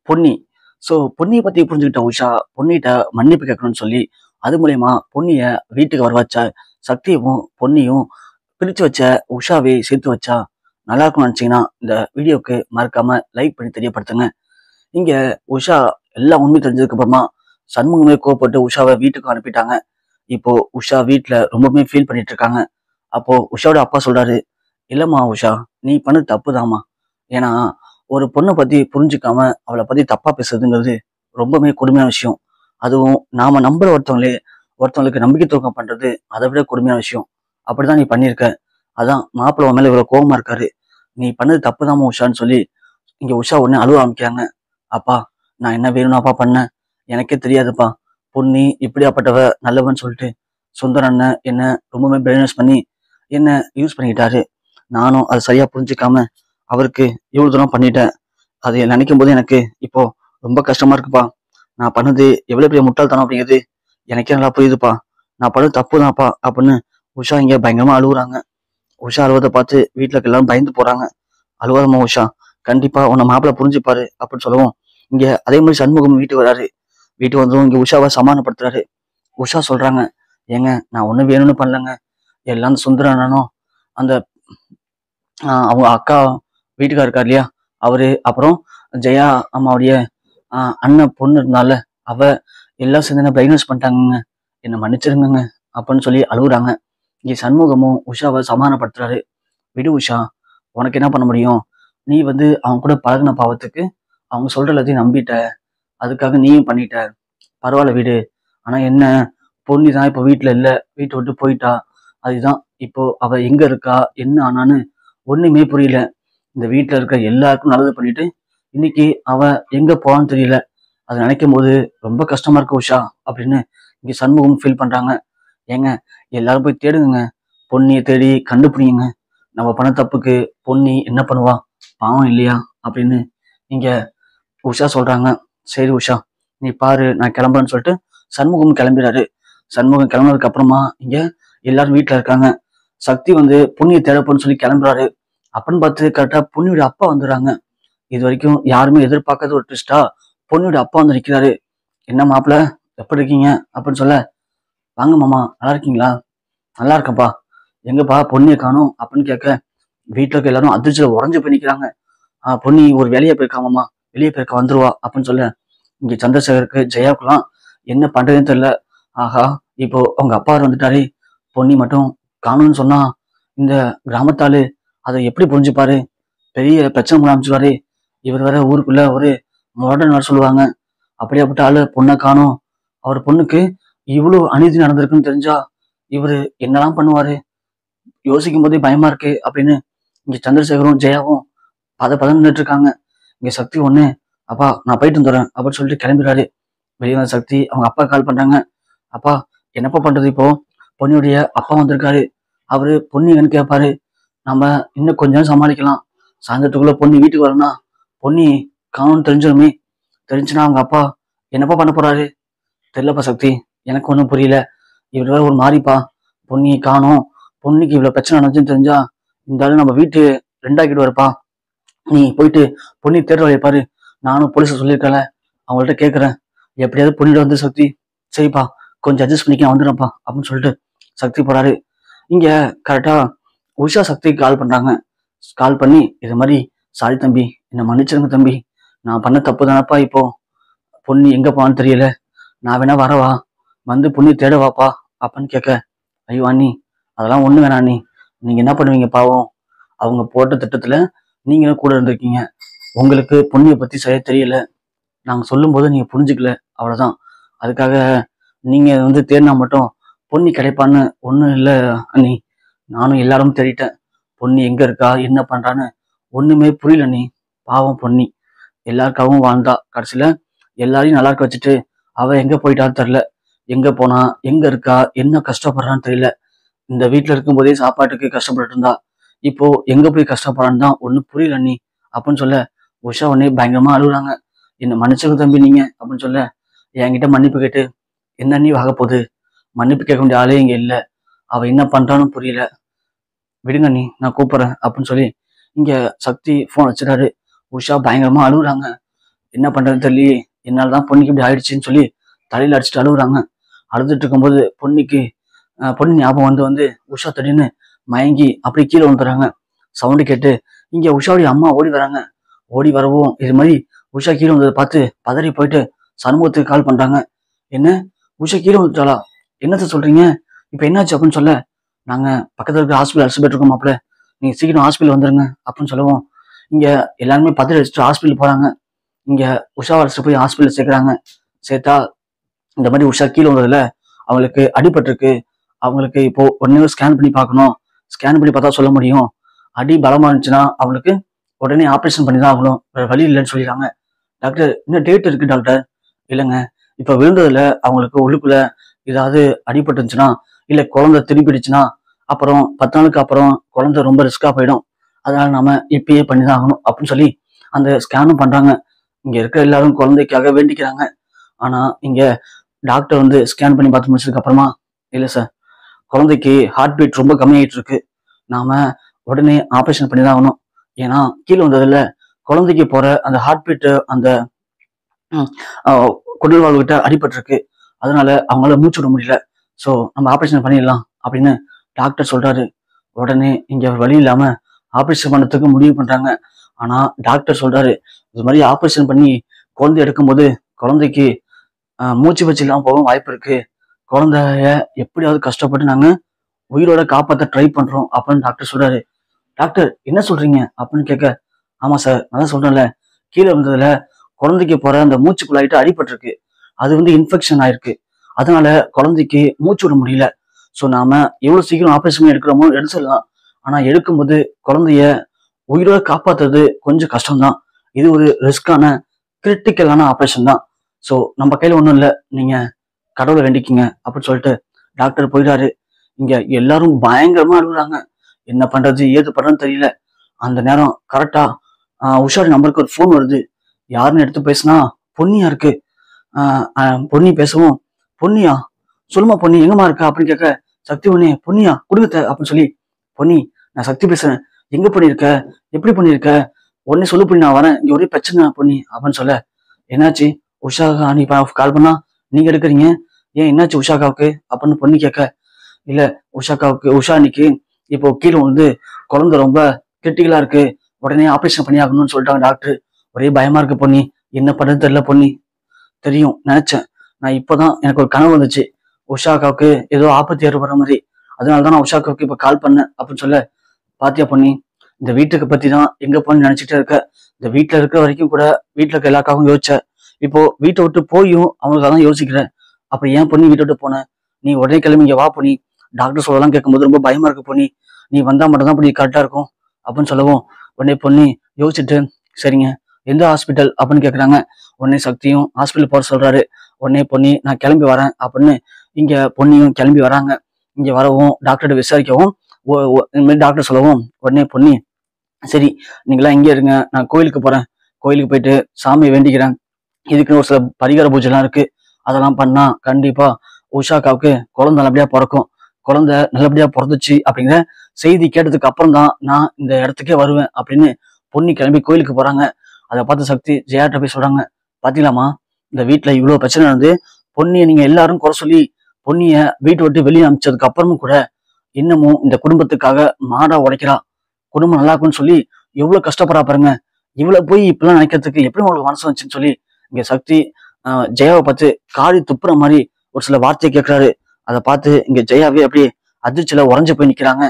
Ponni. So பொன்னிய பத்தி புரிஞ்சுக்கிட்ட உஷா, பொன்னிட்ட மன்னிப்பு கேட்கணும்னு சொல்லி, அது மூலியமா பொன்னிய வீட்டுக்கு வர வச்சா. சக்தியவும், பொன்னியும் பிரிச்சு வச்ச உஷாவை சேர்த்து வச்சா. நல்லா இருக்கும்னு நினைச்சீங்கன்னா, இந்த வீடியோக்கு மறக்காம லைக் பண்ணி தெரியப்படுத்துங்க. இங்க உஷா எல்லாம் உண்மை தெரிஞ்சதுக்கு அப்புறமா சண்முகமே கோவப்பட்டு உஷாவை வீட்டுக்கு அனுப்பிட்டாங்க. இப்போ உஷா வீட்டுல ரொம்பவுமே ஃபீல் பண்ணிட்டு இருக்காங்க. அப்போ உஷாவோட அப்பா சொல்றாரு, இல்லம்மா உஷா, நீ பண்ணது தப்புதாம்மா. ஏன்னா ஒரு பொண்ணை பத்தி புரிஞ்சுக்காம அவளை பத்தி தப்பா பேசுறதுங்கிறது ரொம்பவுமே கொடுமையான விஷயம். அதுவும் நாம நம்புற ஒருத்தவங்களுக்கு நம்பிக்கை துரோகம் பண்றது அதை விட கொடுமையான விஷயம். அப்படிதான் நீ பண்ணியிருக்க. அதான் மாப்பிள்ளை உன் மேல இவ்வளவு கோவமா இருக்காரு. நீ பண்ணது தப்புதாம்மா உஷான்னு சொல்லி இங்க உஷா உடனே அழுவ ஆரம்பிக்கிறாங்க. அப்பா, நான் என்ன வேணும்னு அப்பா பண்ணேன், எனக்கே தெரியாதுப்பா. பொன்னி இப்படியாப்பட்டவ நல்லவன்னு சொல்லிட்டு சுந்தர அண்ணன் என்ன ரொம்பவுமே பிரெயின்வாஷ் பண்ணி என்ன யூஸ் பண்ணிக்கிட்டாரு. நானும் அதை சரியா புரிஞ்சுக்காம அவருக்கு இவ்வளவு தூரம் பண்ணிட்டேன். அதை நினைக்கும் போது எனக்கு இப்போ ரொம்ப கஷ்டமா இருக்குப்பா. நான் பண்ணது எவ்வளவு பெரிய முட்டாள்தனம் அப்படிங்கிறது எனக்கே நல்லா புரியுதுப்பா. நான் பண்ணது தப்புதான்ப்பா அப்படின்னு உஷா இங்க பயங்கரமா அழுகுறாங்க. உஷா அழுவதை பார்த்து வீட்டுல எல்லாரும் பயந்து போறாங்க. அழுவாதம்மா உஷா, கண்டிப்பா உன்னை மாப்பிள்ள புரிஞ்சுப்பாரு அப்படின்னு சொல்லவும், இங்க அதே மாதிரி சண்முகம் வீட்டுக்கு வராரு. வீட்டுக்கு வந்ததும் இங்க உஷாவை சமாதானப்படுத்துறாரு. உஷா சொல்றாங்க, ஏங்க நான் ஒண்ணு வேணும்னு பண்ணலங்க. எல்லாம் சுந்தர அண்ணனும் அந்த அவங்க அக்கா வீட்டுக்கார இருக்கார் இல்லையா, அவரு, அப்புறம் ஜெயா அம்மாவுடைய அண்ணன் பொண்ணு இருந்தால அவ எல்லாம் சேர்ந்து என்ன பிரைக்னஸ் பண்ணிட்டாங்க, என்னை மன்னிச்சிருங்க அப்படின்னு சொல்லி அழுகுறாங்க. இங்க சண்முகமும் உஷாவை சமாதானப்படுத்துறாரு. விடு உஷா, உனக்கு என்ன பண்ண முடியும்? நீ அவங்க கூட பழகின பாவத்துக்கு அவங்க சொல்ற எல்லாத்தையும் நம்பிட்ட. அதுக்காக நீயும் பண்ணிட்ட. பரவாயில்ல விடு. ஆனா என்ன, பொன்னி தான் இப்போ வீட்டுல இல்ல, வீட்டை விட்டு போயிட்டா. அதுதான் இப்போ அவ எங்க இருக்கா, என்ன ஆனான்னு ஒண்ணுமே புரியல. இந்த வீட்டுல இருக்க எல்லாருக்கும் நல்லது பண்ணிட்டு இன்னைக்கு அவ எங்க போவான்னு தெரியல. அதை நினைக்கும் போது ரொம்ப கஷ்டமா இருக்கு உஷா அப்படின்னு இங்க சண்முகம் ஃபீல் பண்றாங்க. ஏங்க, எல்லாரும் போய் தேடுங்க, பொன்னியை தேடி கண்டுபிடிங்க. நம்ம பண்ண தப்புக்கு பொன்னி என்ன பண்ணுவா, பாவம் இல்லையா அப்படின்னு இங்க உஷா சொல்றாங்க. சரி உஷா, நீ பாரு, நான் கிளம்புறேன்னு சொல்லிட்டு சண்முகம் கிளம்பிடாரு. சண்முகம் கிளம்புனதுக்கு அப்புறமா இங்க எல்லாரும் வீட்டுல இருக்காங்க. சக்தி பொன்னியை தேடப்போன்னு சொல்லி கிளம்புறாரு. அப்படின்னு பார்த்து கரெக்டா பொன்னியோட அப்பா வந்துடுறாங்க. இது வரைக்கும் யாருமே எதிர்பார்க்காத ஒரு ட்விஸ்டா பொன்னியோட அப்பா வந்து நிற்கிறாரு. என்ன மாப்பிள்ள, எப்படி இருக்கீங்க அப்படின்னு சொல்ல, வாங்க மாமா, நல்லா இருக்கீங்களா? நல்லா இருக்கப்பா. எங்கப்பா பொன்னியை காணும் அப்படின்னு கேட்க, வீட்டுல இருக்க எல்லாரும் அதிர்ச்சியில உறைஞ்சு போய் நிற்கிறாங்க. பொன்னி ஒரு வெளியே போயிருக்காமாம்மா, வெளியே போயிருக்க வந்துருவா அப்படின்னு சொல்ல, இங்க சந்திரசேகருக்கு ஜெயாவுக்குலாம் என்ன பண்றதுன்னு தெரியல. ஆஹா, இப்போ அவங்க அப்பா வந்துட்டாரு, பொன்னி மட்டும் காணும்னு சொன்னா இந்த கிராமத்தாளு அதை எப்படி புரிஞ்சுப்பாரு? பெரிய பிரச்சனை முடிச்சுவாரு. இவர் வேற ஊருக்குள்ள ஒரு மாடர்ன் வர சொல்லுவாங்க. அப்படியாப்பட்ட ஆளு பொண்ணை காணும். அவர் பொண்ணுக்கு இவ்வளவு அநீதி நடந்திருக்குன்னு தெரிஞ்சா இவரு என்னெல்லாம் பண்ணுவாரு? யோசிக்கும் போதே பயமா இருக்கு அப்படின்னு இங்க சந்திரசேகரும் ஜெயாவும் பதம் நின்றுட்டு இருக்காங்க. இங்க சக்தி ஒண்ணு, அப்பா நான் போயிட்டு வந்துடுறேன் அப்படின்னு சொல்லிட்டு கிளம்பிடுறாரு. வெளியே வந்த சக்தி அவங்க அப்பா கால் பண்றாங்க. அப்பா, என்னப்பா பண்றது இப்போ? பொன்னியுடைய அப்பா வந்திருக்காரு. அவரு பொன்னி எங்கன்னு கேட்பாரு. நம்ம இன்னும் கொஞ்சம் சமாளிக்கலாம். சாயந்தரத்துக்குள்ள பொன்னி வீட்டுக்கு வரணும்னா பொன்னி காணும்னு தெரிஞ்சிருமே. தெரிஞ்சுன்னா அவங்க அப்பா என்னப்பா பண்ண போறாரு? தெரியலப்பா சக்தி, எனக்கு ஒன்றும் புரியல. இவர் வேற ஒரு மாறிப்பா. பொன்னியை காணும், பொன்னிக்கு இவ்வளவு பிரச்சனை நடந்துச்சுன்னு தெரிஞ்சா இந்த ஆளு நம்ம வீட்டு ரெண்டாக்கிட்டு வரப்பா. நீ போயிட்டு பொன்னி தேடுற வைப்பாரு. நானும் போலீஸை சொல்லியிருக்கல, அவங்கள்ட்ட கேட்குறேன். எப்படியாவது பொன்னிட சக்தி. சரிப்பா, கொஞ்சம் அட்ஜஸ்ட் பண்ணிக்க, வந்துடுறப்பா அப்படின்னு சொல்லிட்டு சக்தி போறாரு. இங்க கரெக்டா உஷா சக்திக்கு கால் பண்றாங்க. கால் பண்ணி இது மாதிரி, சாரி தம்பி, என்னை மன்னிச்சிருங்க தம்பி, நான் பண்ண தப்பு தானப்பா. இப்போ பொன்னி எங்க போவான்னு தெரியல, நான் வேணா வரவா, பொன்னி தேடவாப்பா அப்படின்னு கேட்க, ஐயோ அண்ணி, அதெல்லாம் ஒண்ணு வேணா அண்ணி, நீங்க என்ன பண்ணுவீங்க பாவம், அவங்க போட்ட திட்டத்துல நீங்களும் கூட இருந்திருக்கீங்க. உங்களுக்கு பொன்னியை பத்தி சரியா தெரியல. நாங்க சொல்லும் போது நீங்க புரிஞ்சுக்கல, அவ்வளவுதான். அதுக்காக நீங்க தேடினா மட்டும் பொன்னி கிடைப்பான்னு ஒண்ணும் இல்லை அண்ணி. நானும் எல்லாரும் தேடிட்டேன். பொன்னி எங்க இருக்கா, என்ன பண்றான்னு ஒண்ணுமே புரியல நீ. பாவம் பொன்னி எல்லாருக்காகவும் வாழ்ந்தா. கடைசியில எல்லாரையும் நல்லா இருக்க வச்சுட்டு அவ எங்க போயிட்டான்னு தெரியல. எங்க போனா, எங்க இருக்கா, என்ன கஷ்டப்படுறான்னு தெரியல. இந்த வீட்டுல இருக்கும் போதே சாப்பாட்டுக்கு கஷ்டப்பட்டு இருந்தா, இப்போ எங்க போய் கஷ்டப்படுறான்னு தான் ஒன்னும் புரியல நீ அப்படின்னு சொல்ல, உஷா உடனே பயங்கரமா அழுகுறாங்க. என்ன மன்னிச்சுக்க தம்பி நீங்க அப்படின்னு சொல்ல, என்கிட்ட மன்னிப்பு கேட்டு என்ன நீ ஆக போகுது? மன்னிப்பு கேட்க வேண்டிய ஆளே இங்க இல்ல. அவ என்ன பண்றான்னு புரியல, விடுங்க நீ, நான் கூப்பிடுறேன் அப்படின்னு சொல்லி இங்க சக்தி போன் வச்சிடாரு. உஷா பயங்கரமா அழுகுறாங்க. என்ன பண்றதுன்னு தெரியலையே, என்னாலதான் பொண்ணுக்கு இப்படி ஆயிடுச்சுன்னு சொல்லி தலையில அடிச்சுட்டு அழுகுறாங்க. அழுதுட்டு இருக்கும்போது பொண்ணு ஞாபகம் வந்து வந்து உஷா திடீர்னு மயங்கி அப்படியே கீழே வந்துடுறாங்க. சவுண்டு கேட்டு இங்க உஷாவுடைய அம்மா ஓடி வராங்க. ஓடி வரவும் இது மாதிரி உஷா கீழே வந்ததை பார்த்து பதறி போயிட்டு சண்முகத்துக்கு கால் பண்றாங்க. என்ன, உஷா கீழே வந்துட்டாளா? என்னத்த சொல்றீங்க? இப்ப என்னாச்சு அப்படின்னு சொல்ல, நாங்க பக்கத்துல இருக்க ஹாஸ்பிட்டல் அழைச்சிட்டு இருக்கோம் மாப்பிள்ள, நீங்க சீக்கிரம் ஹாஸ்பிட்டல் வந்துருங்க அப்படின்னு சொல்லவும், இங்க எல்லாருமே பதறி அடிச்சுட்டு ஹாஸ்பிட்டல் போறாங்க. இங்க உஷா அழைச்சிட்டு போய் ஹாஸ்பிட்டல் சேர்க்கறாங்க. சேர்த்தா இந்த மாதிரி உஷா கீழே வந்ததுல அவங்களுக்கு அடிபட்டிருக்கு. அவங்களுக்கு இப்போ உடனே ஸ்கேன் பண்ணி பார்க்கணும். ஸ்கேன் பண்ணி பார்த்தா சொல்ல முடியும். அடி பலமா இருந்துச்சுன்னா அவங்களுக்கு உடனே ஆப்ரேஷன் பண்ணி தான் ஆகணும், வேற வழி இல்லைன்னு சொல்லிடுறாங்க. டாக்டர், இன்னும் டேட் இருக்கு டாக்டர். இல்லைங்க, இப்ப விழுந்ததுல அவங்களுக்கு உள்ளுக்குள்ள ஏதாவது அடிபட்டுருந்துச்சுன்னா, இல்ல குழந்தை திரும்பிடுச்சுன்னா, அப்புறம் 10 நாளுக்கு அப்புறம் குழந்தை ரொம்ப ரிஸ்கா போயிடும். அதனால நாம இப்பயே பண்ணிதான் ஆகணும் அப்படின்னு சொல்லி அந்த ஸ்கேனும் பண்றாங்க. இங்க இருக்கிற எல்லாரும் குழந்தைக்காக வேண்டிக்கிறாங்க. ஆனா இங்க டாக்டர் வந்து ஸ்கேன் பண்ணி பார்த்து முடிச்சதுக்கு அப்புறமா, இல்ல சார், குழந்தைக்கு ஹார்ட் பீட் ரொம்ப கம்மியாயிட்டு இருக்கு, நாம உடனே ஆப்ரேஷன் பண்ணி தான் ஆகணும். ஏன்னா கீழே வந்ததுல குழந்தைக்கு போற அந்த ஹார்ட் பீட் அந்த குடல்வால் கிட்ட அடிபட்டிருக்கு. அதனால அவங்களால மூச்சு விட முடியல. ஸோ நம்ம ஆப்ரேஷன் பண்ணிடலாம் அப்படின்னு டாக்டர் சொல்றாரு. உடனே இங்க வழி இல்லாம ஆப்ரேஷன் பண்ணதுக்கு முடிவு பண்றாங்க. ஆனா டாக்டர் சொல்றாரு, இது மாதிரி ஆப்ரேஷன் பண்ணி குழந்தை எடுக்கும்போது குழந்தைக்கு மூச்சு வச்சு இல்லாம போகவும் வாய்ப்பு இருக்கு. குழந்தைய எப்படியாவது கஷ்டப்பட்டு நாங்க உயிரோட காப்பாற்ற ட்ரை பண்றோம் அப்படின்னு டாக்டர் சொல்றாரு. டாக்டர், என்ன சொல்றீங்க அப்படின்னு கேட்க, ஆமா சார், நான் சொல்றேன்ல, கீழே வந்ததுல குழந்தைக்கு போற அந்த மூச்சு குழாயிட்டு அடிபட்டிருக்கு. அது வந்து இன்ஃபெக்ஷன் ஆயிருக்கு. அதனால குழந்தைக்கு மூச்சு விட முடியல. ஸோ நாம எவ்வளவு சீக்கிரம் ஆப்ரேஷன் எடுக்கிறோமோ எடுத்துடலாம். ஆனா எடுக்கும்போது குழந்தைய உயிரோட காப்பாத்துறது கொஞ்சம் கஷ்டம்தான். இது ஒரு ரிஸ்கான கிரிட்டிக்கலான ஆப்ரேஷன் தான். ஸோ நம்ம கையில ஒன்றும் இல்லை, நீங்க கடவுளை வேண்டிக்கிங்க அப்படின்னு சொல்லிட்டு டாக்டர் போயிட்டாரு. இங்க எல்லாரும் பயங்கரமா அழுகுறாங்க. என்ன பண்றது ஏது பண்றதுன்னு தெரியல. அந்த நேரம் கரெக்டா உஷாரி நம்பருக்கு ஒரு ஃபோன் வருது. யாருன்னு எடுத்து பேசினா பொன்னியா இருக்கு. பொன்னி பேசவும், பொன்னியா, சொல்லுமா பொன்னி, எங்கம்மா இருக்கா அப்படின்னு கேட்க, சக்தி பொண்ணி, பொன்னியா கொடுங்க அப்படின்னு சொல்லி, பொன்னி, நான் சக்தி பேசுறேன், எங்க பண்ணிருக்க, எப்படி பண்ணிருக்க, உடனே சொல்லு பொண்ணி, நான் வரேன், இங்க ஒரே பிரச்சனை பொன்னி அப்படின்னு சொல்ல, என்னாச்சு உஷாக்கா, நீ கால் பண்ணா நீங்க எடுக்கிறீங்க, ஏன் என்னாச்சு உஷாக்காவுக்கு அப்படின்னு பொண்ணி கேட்க, இல்ல உஷாக்காவுக்கு உஷா அன்னைக்கு இப்போ கீழே வந்து குழந்தை ரொம்ப கிரிட்டிக்கலா இருக்கு, உடனே ஆப்ரேஷன் பண்ணி ஆகணும்னு சொல்லிட்டாங்க டாக்டர். ஒரே பயமா இருக்கு பொன்னி, என்ன பண்றது தெரியல பொன்னி. தெரியும் நினைச்சேன், நான் இப்பதான் எனக்கு ஒரு கனவு வந்துச்சு, உஷாக்காவுக்கு ஏதோ ஆபத்து ஏற்படுற மாதிரி, அதனாலதான் நான் உஷாக்காவுக்கு இப்ப கால் பண்ணேன் அப்படின்னு சொல்ல, பாத்தியா பொன்னி, இந்த வீட்டுக்கு பத்தி தான் எங்க போன்னு நினைச்சிட்டே இருக்க. இந்த வீட்டுல இருக்கிற வரைக்கும் கூட வீட்டுல இருக்க எல்லாக்காகவும் யோசிச்ச, இப்போ வீட்டை விட்டு போயும் அவங்களுக்காக தான் யோசிக்கிறேன். அப்ப ஏன் பொண்ணி வீட்டை விட்டு போன? நீ உடனே கிளம்பி இங்க வா பொன்னி, டாக்டர் சொல்லலாம் கேட்கும்போது ரொம்ப பயமா இருக்கு பொன்னி, நீ வந்தா மட்டும் தான் பொண்ணி கரெக்டா இருக்கும் அப்படின்னு சொல்லவும், உடனே பொன்னி யோசிச்சுட்டு, சரிங்க எந்த ஹாஸ்பிட்டல் அப்படின்னு கேட்குறாங்க. உடனே சக்தியும் ஹாஸ்பிட்டல் போற சொல்றாரு. உடனே பொன்னி, நான் கிளம்பி வரேன் அப்படின்னு இங்க பொன்னியும் கிளம்பி வராங்க. இங்க வரவும் டாக்டர்கிட்ட விசாரிக்கவும், இந்த மாதிரி டாக்டர் சொல்லவும், உடனே பொன்னி, சரி நீங்களாம் இங்கே இருங்க, நான் கோயிலுக்கு போறேன், கோயிலுக்கு போயிட்டு சாமியை வேண்டிக்கிறேன், இதுக்குன்னு ஒரு சில பரிகார பூஜை எல்லாம் இருக்கு, அதெல்லாம் பண்ணா கண்டிப்பா உஷாக்காவுக்கு குழந்தை நல்லபடியா பிறக்கும், குழந்தை நல்லபடியா பிறந்துச்சு அப்படிங்கிற செய்தி கேட்டதுக்கு அப்புறம் தான் நான் இந்த இடத்துக்கே வருவேன் அப்படின்னு பொன்னி கிளம்பி கோயிலுக்கு போறாங்க. அதை பார்த்து சக்தி ஜெயாட்ட போய் சொல்றாங்க, பாத்தீங்களாமா, இந்த வீட்டுல இவ்வளவு பிரச்சனை இருந்து பொன்னியை நீங்க எல்லாரும் குறை சொல்லி பொன்னிய வீட்டை விட்டு வெளியே அனுப்பிச்சதுக்கு அப்புறமும் கூட இன்னமும் இந்த குடும்பத்துக்காக மாடா உடைக்கிறா, குடும்பம் நல்லா இருக்குன்னு சொல்லி எவ்வளவு கஷ்டப்படுறா பாருங்க, இவ்வளவு போய் இப்பெல்லாம் நினைக்கிறதுக்கு எப்படி உங்களுக்கு மனசு வந்துச்சுன்னு சொல்லி இங்க சக்தி ஜெயாவை பார்த்து காரி துப்புற மாதிரி ஒரு சில வார்த்தையை கேட்கிறாரு. அதை பார்த்து இங்க ஜெயாவே அப்படியே அதிர்ச்சியில உறைஞ்சு போய் நிக்கிறாங்க.